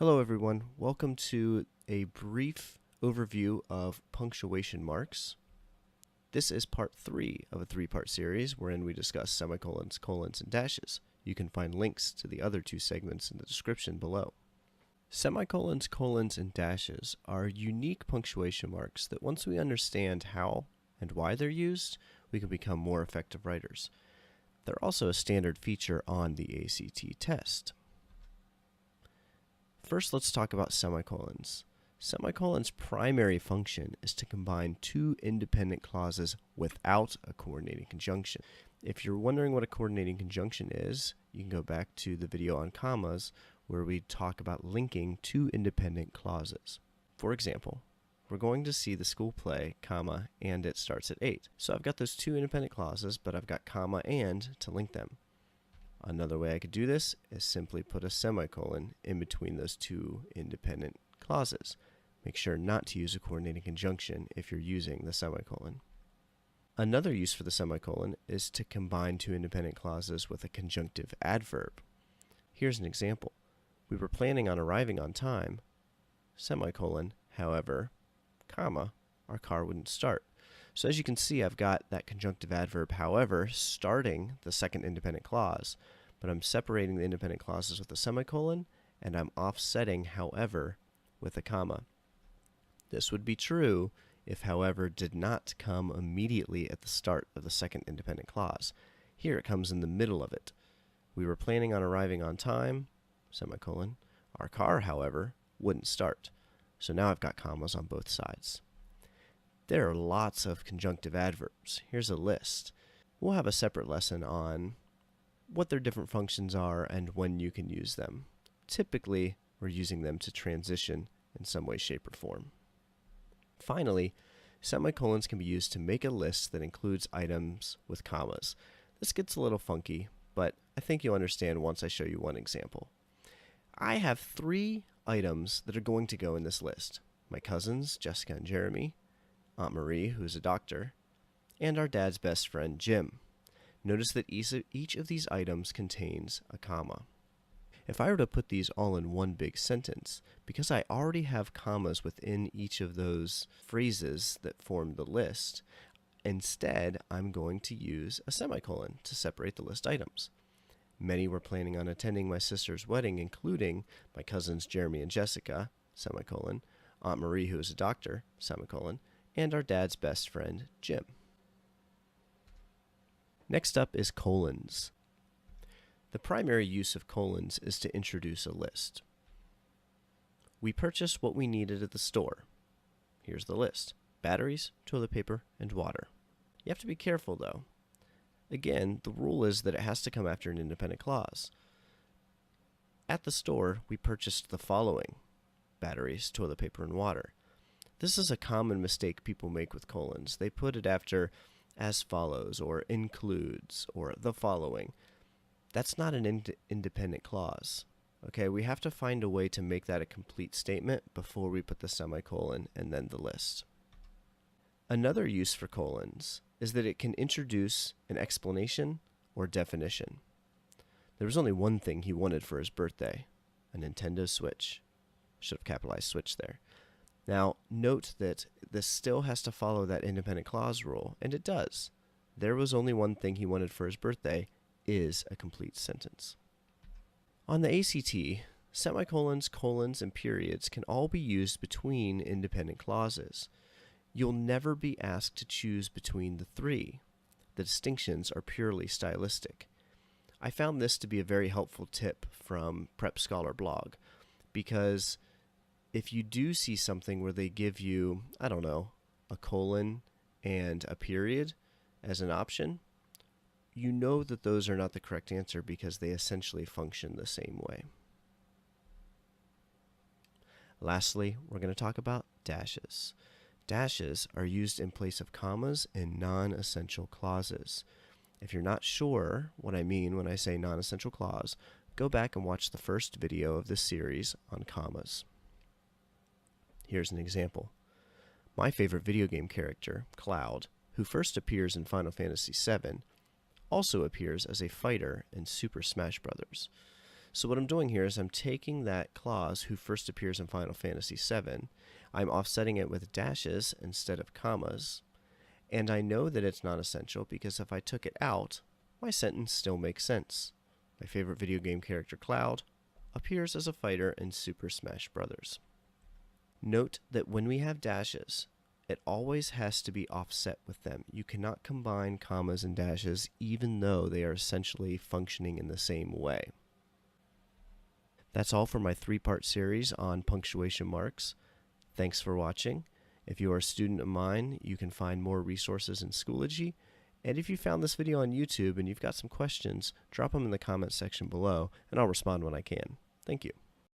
Hello everyone, welcome to a brief overview of punctuation marks. This is part 3 of a 3-part series wherein we discuss semicolons, colons, and dashes. You can find links to the other 2 segments in the description below. Semicolons, colons, and dashes are unique punctuation marks that once we understand how and why they're used, we can become more effective writers. They're also a standard feature on the ACT test. First, let's talk about semicolons. Semicolons' primary function is to combine 2 independent clauses without a coordinating conjunction. If you're wondering what a coordinating conjunction is, you can go back to the video on commas where we talk about linking 2 independent clauses. For example, we're going to see the school play, comma, and it starts at 8. So I've got those 2 independent clauses, but I've got comma and to link them. Another way I could do this is simply put a semicolon in between those 2 independent clauses. Make sure not to use a coordinating conjunction if you're using the semicolon. Another use for the semicolon is to combine 2 independent clauses with a conjunctive adverb. Here's an example. We were planning on arriving on time, semicolon, however, comma, our car wouldn't start. So as you can see, I've got that conjunctive adverb, however, starting the second independent clause, but I'm separating the independent clauses with a semicolon, and I'm offsetting however with a comma. This would be true if however did not come immediately at the start of the second independent clause. Here it comes in the middle of it. We were planning on arriving on time, semicolon. Our car, however, wouldn't start. So now I've got commas on both sides. There are lots of conjunctive adverbs. Here's a list. We'll have a separate lesson on what their different functions are and when you can use them. Typically, we're using them to transition in some way, shape, or form. Finally, semicolons can be used to make a list that includes items with commas. This gets a little funky, but I think you'll understand once I show you one example. I have 3 items that are going to go in this list. My cousins, Jessica and Jeremy, Aunt Marie, who's a doctor, and our dad's best friend, Jim. Notice that each of these items contains a comma. If I were to put these all in one big sentence, because I already have commas within each of those phrases that form the list, instead I'm going to use a semicolon to separate the list items. Many were planning on attending my sister's wedding, including my cousins Jeremy and Jessica, semicolon, Aunt Marie, who is a doctor, semicolon, and our dad's best friend, Jim. Next up is colons. The primary use of colons is to introduce a list. We purchased what we needed at the store. Here's the list: batteries, toilet paper, and water. You have to be careful though. Again, the rule is that it has to come after an independent clause. At the store, we purchased the following: batteries, toilet paper, and water. This is a common mistake people make with colons. They put it after as follows, or includes, or the following. That's not an independent clause. Okay, we have to find a way to make that a complete statement before we put the semicolon and then the list. Another use for colons is that it can introduce an explanation or definition. There was only one thing he wanted for his birthday: a Nintendo Switch. Should have capitalized Switch there. Now, note that this still has to follow that independent clause rule, and it does. There was only one thing he wanted for his birthday is a complete sentence. On the ACT, semicolons, colons, and periods can all be used between independent clauses. You'll never be asked to choose between the 3. The distinctions are purely stylistic. I found this to be a very helpful tip from Prep Scholar blog, because if you do see something where they give you, I don't know, a colon and a period as an option, you know that those are not the correct answer because they essentially function the same way. Lastly, we're going to talk about dashes. Dashes are used in place of commas in non-essential clauses. If you're not sure what I mean when I say non-essential clause, go back and watch the first video of this series on commas. Here's an example. My favorite video game character, Cloud, who first appears in Final Fantasy VII, also appears as a fighter in Super Smash Bros. So what I'm doing here is I'm taking that clause who first appears in Final Fantasy VII, I'm offsetting it with dashes instead of commas, and I know that it's not essential because if I took it out, my sentence still makes sense. My favorite video game character, Cloud, appears as a fighter in Super Smash Bros. Note that when we have dashes, it always has to be offset with them. You cannot combine commas and dashes even though they are essentially functioning in the same way. That's all for my 3-part series on punctuation marks. Thanks for watching. If you are a student of mine, you can find more resources in Schoology. And if you found this video on YouTube and you've got some questions, drop them in the comments section below, and I'll respond when I can. Thank you.